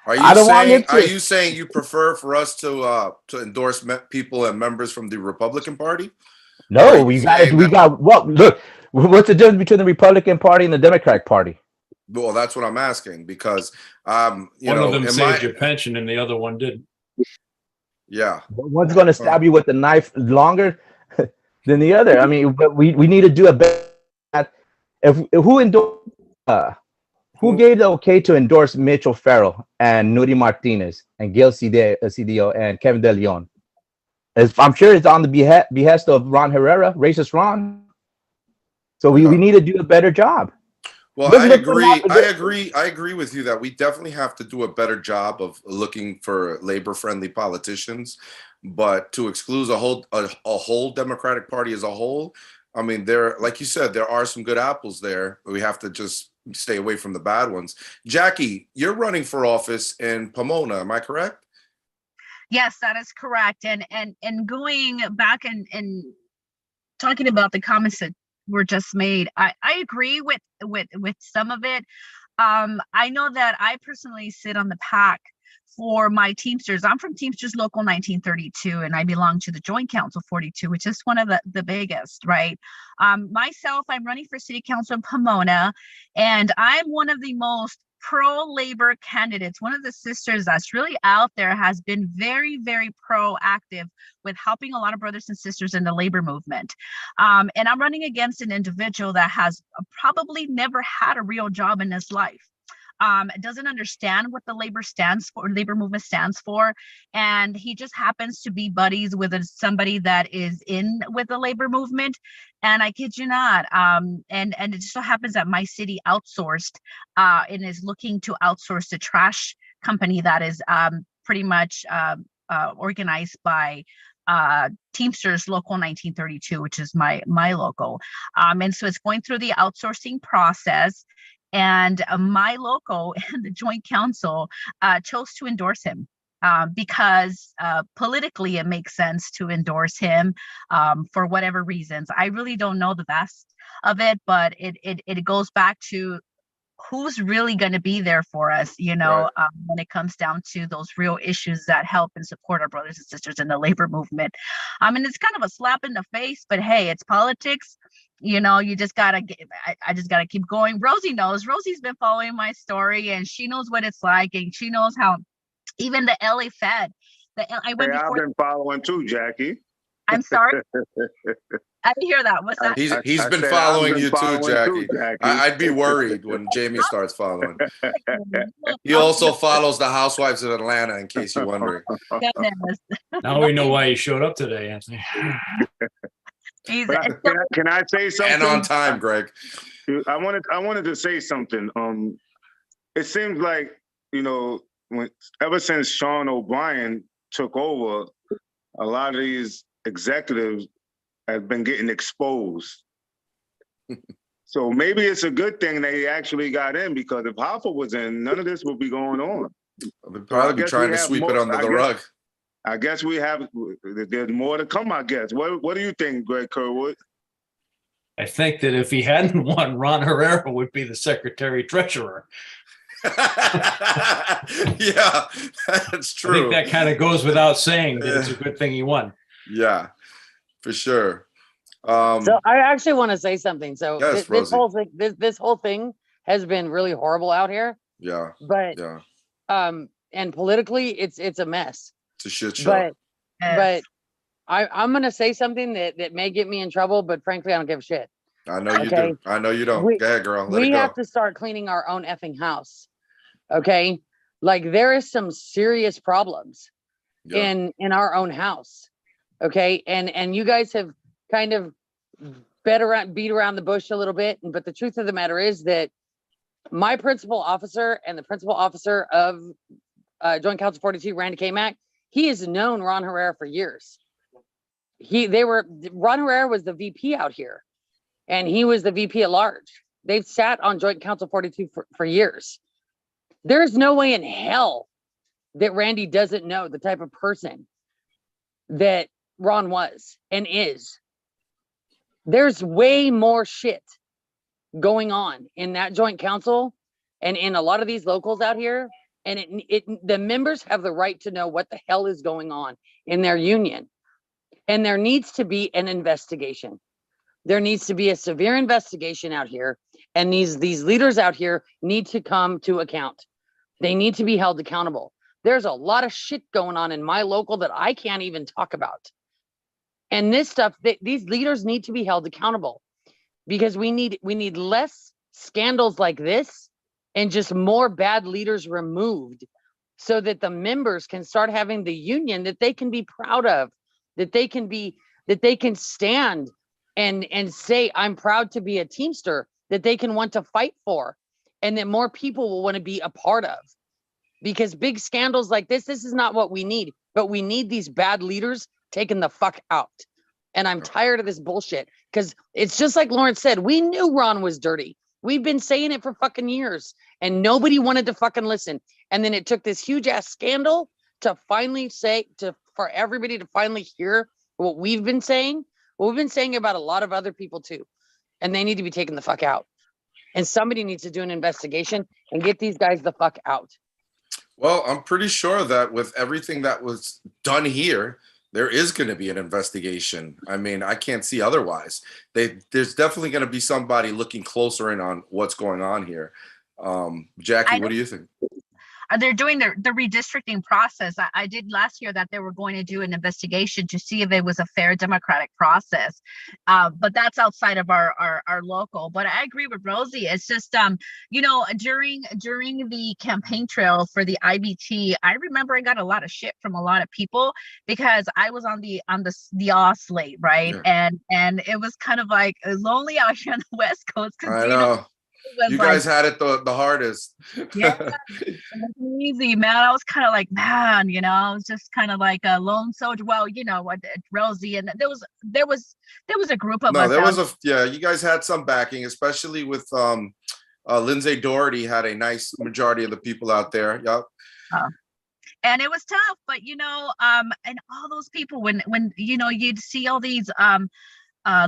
Are you saying you prefer for us to endorse people and members from the Republican Party? No, we got. Well, look, what's the difference between the Republican Party and the Democratic Party? Well, that's what I'm asking, because one of them saved your pension and the other one didn't. Yeah, one's going to stab you with a knife longer than the other. I mean, but we need to do a better. Who gave the okay to endorse Mitch O'Farrell and Nuri Martinez and Gil Cedillo and Kevin De Leon? I'm sure it's on the behest of Ron Herrera, racist Ron. So we need to do a better job. Well, I agree with you that we definitely have to do a better job of looking for labor-friendly politicians. But to exclude a whole Democratic Party as a whole, I mean, like you said, there are some good apples there. We have to just stay away from the bad ones. Jackie, you're running for office in Pomona, am I correct? Yes, that is correct. And going back and talking about the comments that were just made, I agree with some of it. I know that I personally sit on the PAC for my Teamsters. I'm from Teamsters Local 1932, and I belong to the Joint Council 42, which is one of the biggest, right? Myself, I'm running for City Council in Pomona, and I'm one of the most pro-labor candidates. One of the sisters that's really out there has been very, very proactive with helping a lot of brothers and sisters in the labor movement. And I'm running against an individual that has probably never had a real job in his life. doesn't understand what the labor movement stands for. And he just happens to be buddies with somebody that is in with the labor movement. And I kid you not. And it just so happens that my city outsourced and is looking to outsource the trash company that is pretty much organized by Teamsters Local 1932, which is my local. And so it's going through the outsourcing process. And my local and the joint council chose to endorse him because politically it makes sense to endorse him for whatever reasons. I really don't know the best of it, but it goes back to who's really going to be there for us, Right. when it comes down to those real issues that help and support our brothers and sisters in the labor movement. And it's kind of a slap in the face, but hey, it's politics. You just gotta I just gotta keep going. Rosie knows. Rosie's been following my story, and she knows what it's like, and she knows how even the LA Fed. I went Hey, I've before. been following too, Jackie. I'm sorry. I didn't hear that. What's that? He's I been said following I've been you too, following Jackie. Jackie. I'd be worried when Jamie starts following. He also follows the housewives of Atlanta, in case you're wondering. Goodness. Now we know why you showed up today, Anthony. Can I say something? And on time, Greg. I wanted to say something. It seems like, ever since Sean O'Brien took over, a lot of these executives have been getting exposed. So maybe it's a good thing they actually got in, because if Hoffa was in, none of this would be going on. They'd probably be trying to sweep it under the rug. I guess there's more to come, I guess. What do you think, Greg Kerwood? I think that if he hadn't won, Ron Herrera would be the secretary treasurer. Yeah, that's true. I think that kind of goes without saying that it's a good thing he won. Yeah, for sure. So I actually want to say something. So yes, this whole thing has been really horrible out here. Yeah. But yeah. And politically it's a mess. It's a shit show. But I'm gonna say something that may get me in trouble, but frankly I don't give a shit. I know you do. I know you don't. Go ahead, girl. Let it go. We have to start cleaning our own effing house. Okay. Like there is some serious problems in our own house. Okay. And you guys have kind of beat around the bush a little bit. But the truth of the matter is that my principal officer and the principal officer of Joint Council 42, Randy K. Mack, he has known Ron Herrera for years. Ron Herrera was the VP out here, and he was the VP at large. They've sat on Joint Council 42 for years. There's no way in hell that Randy doesn't know the type of person that Ron was and is. There's way more shit going on in that joint council and in a lot of these locals out here. And the members have the right to know what the hell is going on in their union. And there needs to be an investigation. There needs to be a severe investigation out here. And these leaders out here need to come to account. They need to be held accountable. There's a lot of shit going on in my local that I can't even talk about. And this stuff, these leaders need to be held accountable, because we need less scandals like this and just more bad leaders removed, so that the members can start having the union that they can be proud of, that they can stand and say, I'm proud to be a Teamster, that they can want to fight for, and that more people will want to be a part of. Because big scandals like this is not what we need, but we need these bad leaders taken the fuck out. And I'm tired of this bullshit, because it's just like Lawrence said, we knew Ron was dirty. We've been saying it for fucking years, and nobody wanted to fucking listen. And then it took this huge ass scandal to finally for everybody to finally hear what we've been saying. What we've been saying about a lot of other people too. And they need to be taken the fuck out. And somebody needs to do an investigation and get these guys the fuck out. Well, I'm pretty sure that with everything that was done here, there is going to be an investigation. I mean, I can't see otherwise. There's definitely going to be somebody looking closer in on what's going on here. Jackie, what do you think? they're doing the redistricting process. I did last year that they were going to do an investigation to see if it was a fair democratic process, but that's outside of our local. But I agree with Rosie. It's just you know, during the campaign trail for the IBT, I remember I got a lot of shit from a lot of people because I was on the off slate, right? Yeah. And it was kind of like lonely out here on the West Coast because I know. You guys had it the hardest. Yeah, it was easy, man. I was kind of like, man, you know, I was just kind of like a lone soldier. Well, you know what, Rosie, and there was a group of us. No, there was you guys had some backing, especially with Lindsay Doherty had a nice majority of the people out there. Yep. And it was tough, but you know, and all those people when you know, you'd see all these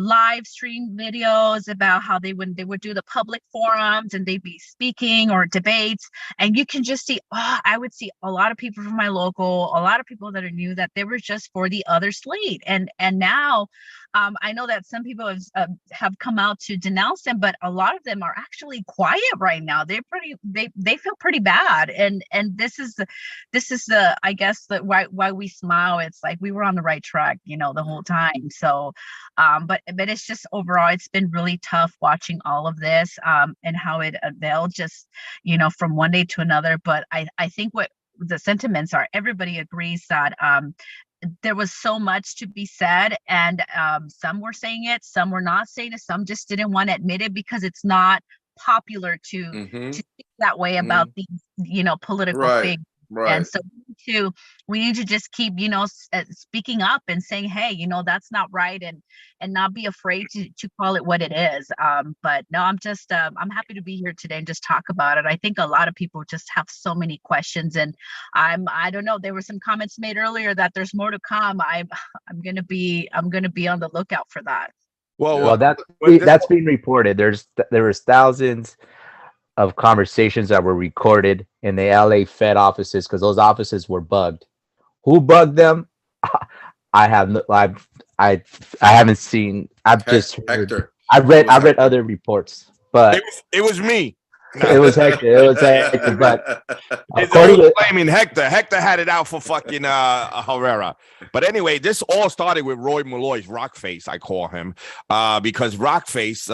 live stream videos about how they would do the public forums and they'd be speaking or debates, and you can just see, I would see a lot of people from my local, a lot of people that are new, that they were just for the other slate. And now I know that some people have come out to denounce them, but a lot of them are actually quiet right now. They feel pretty bad, and this is the I guess that why we smile. It's like we were on the right track, you know, the whole time. So but it's just overall, it's been really tough watching all of this and how they'll just, you know, from one day to another. But I think what the sentiments are, everybody agrees that there was so much to be said, and some were saying it, some were not saying it, some just didn't want to admit it because it's not popular to think that way about these, you know, political figures. Right. And so we need to just keep, you know, speaking up and saying, hey, you know, that's not right, and not be afraid to call it what it is. But no, I'm just I'm happy to be here today and just talk about it. I think a lot of people just have so many questions, and I don't know, there were some comments made earlier that there's more to come. I'm gonna be on the lookout for that. Well, that's been reported. There was thousands of conversations that were recorded in the LA Fed offices because those offices were bugged. Who bugged them? I haven't seen. I've just heard, Hector. I read other reports, but it was me. It was Hector. It was Hector. But according to blaming Hector, Hector had it out for fucking Herrera. But anyway, this all started with Roy Malloy's Rockface, I call him, because Rockface,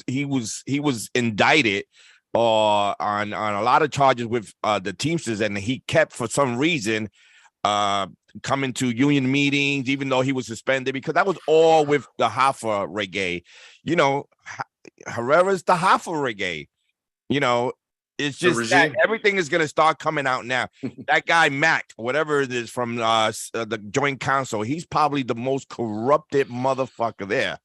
he was indicted on a lot of charges with the Teamsters, and he kept, for some reason, coming to union meetings, even though he was suspended, because that was all with the Hoffa reggae. You know, Herrera's the Hoffa reggae. You know, it's just that everything is going to start coming out now. That guy, Mac, whatever it is from the Joint Council, he's probably the most corrupted motherfucker there.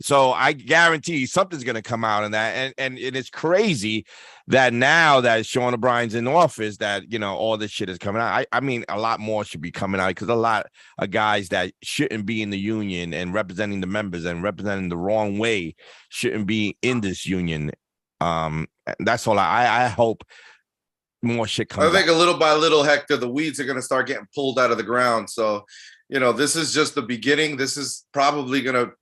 So I guarantee something's going to come out in that. And it's crazy that now that Sean O'Brien's in office, that, you know, all this shit is coming out. I mean, a lot more should be coming out, because a lot of guys that shouldn't be in the union and representing the members and representing the wrong way shouldn't be in this union. That's all. I hope more shit comes. I think little by little, Hector, the weeds are going to start getting pulled out of the ground. So, you know, this is just the beginning. This is probably going to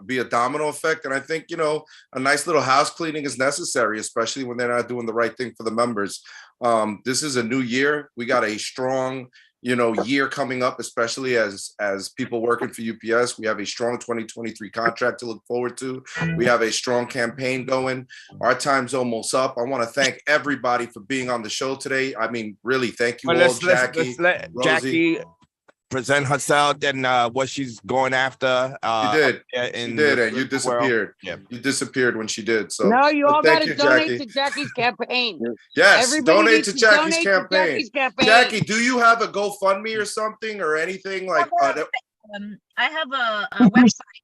be a domino effect. And I think, you know, a nice little house cleaning is necessary, especially when they're not doing the right thing for the members. This is a new year. We got a strong, you know, year coming up, especially as people working for UPS. We have a strong 2023 contract to look forward to. We have a strong campaign going. Our time's almost up. I want to thank everybody for being on the show today. I mean, really, thank you all, Jackie. Let's let Jackie present herself and what she's going after. She did, and you disappeared. Yeah. You disappeared when she did. So no, you all got to donate Jackie. to Jackie's campaign. Yes, everybody donate to Jackie's campaign. Jackie, do you have a GoFundMe or something or anything like? I have a website,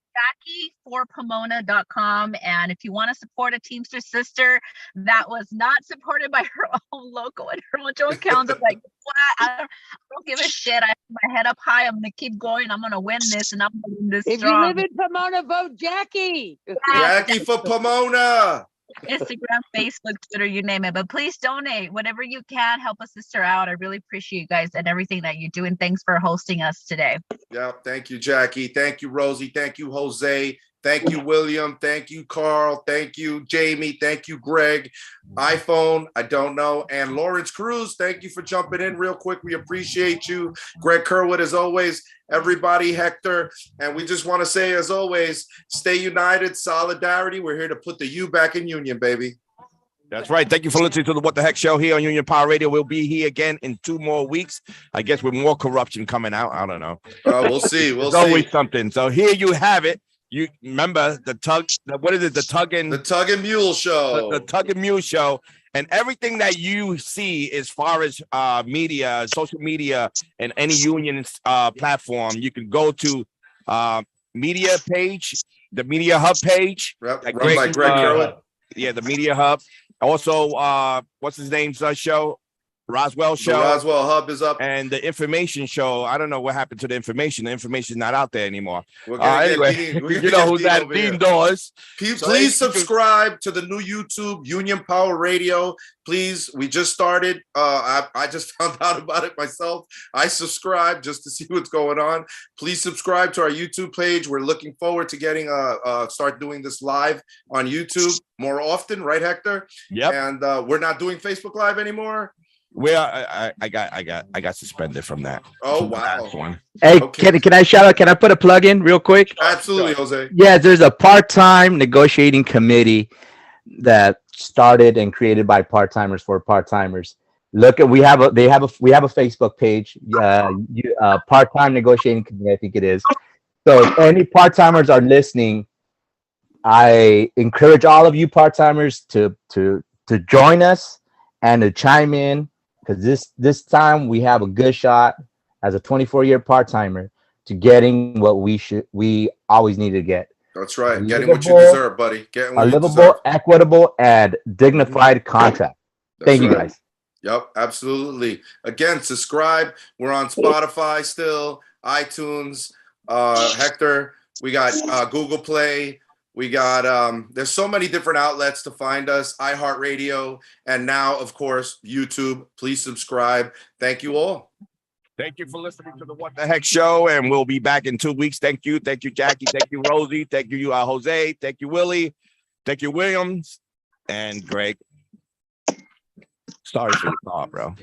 JackieForPomona.com, and if you want to support a Teamster sister that was not supported by her own local and her own joint council, like, what? I don't give a shit. I have my head up high. I'm gonna keep going. I'm gonna win this, and I'm gonna win this. If strong. you live in Pomona, vote Jackie. Jackie for Pomona. Instagram, Facebook, Twitter, you name it. But please donate whatever you can. Help a sister out. I really appreciate you guys and everything that you do. And thanks for hosting us today. Yeah, thank you, Jackie. Thank you, Rosie. Thank you, Jose. Thank you, William. Thank you, Carl. Thank you, Jamie. Thank you, Greg. iPhone, I don't know. And Lawrence Cruz, thank you for jumping in real quick. We appreciate you. Greg Kerwood, as always. Everybody, Hector. And we just want to say, as always, stay united, solidarity. We're here to put the U back in union, baby. That's right. Thank you for listening to the What the Heck show here on Union Power Radio. We'll be here again in 2 more weeks. I guess with more corruption coming out. I don't know. We'll see. We'll see. Always something. So here you have it. You remember the tug? What is it? The tug and mule show. The tug and mule show, and everything that you see as far as media, social media, and any union platform, you can go to media page, the Media Hub page. Yep, run by Greg Kerwood. Yeah, the Media Hub. Also, what's his name's show? Roswell show. The Roswell Hub is up. And the information show. I don't know what happened to the information. The information's not out there anymore. Anyway, you know who's that? Dean Dawes. Please subscribe to the new YouTube, Union Power Radio. Please, we just started. I just found out about it myself. I subscribed just to see what's going on. Please subscribe to our YouTube page. We're looking forward to getting start doing this live on YouTube more often, right, Hector? Yep. And we're not doing Facebook Live anymore. Well, I got suspended from that. Oh wow! Hey, okay. Can I shout out? Can I put a plug in real quick? Absolutely, Jose. Yeah, there's a part-time negotiating committee that started and created by part-timers for part-timers. Look at we have a Facebook page. Part-time negotiating committee, I think it is. So if any part-timers are listening, I encourage all of you part-timers to join us and to chime in. Because this time we have a good shot as a 24-year part-timer to getting what we always need to get. That's right. Getting what you deserve, buddy. Getting what you deserve. Livable, equitable, and dignified contract. Thank you, guys. Yep, absolutely. Again, subscribe. We're on Spotify still, iTunes, Hector. We got Google Play. We got, there's so many different outlets to find us, iHeartRadio, and now, of course, YouTube. Please subscribe. Thank you all. Thank you for listening to the What the Heck show, and we'll be back in 2 weeks. Thank you, Jackie. Thank you, Rosie. Thank you, Jose. Thank you, Willie. Thank you, Williams and Greg. Sorry for your call, bro.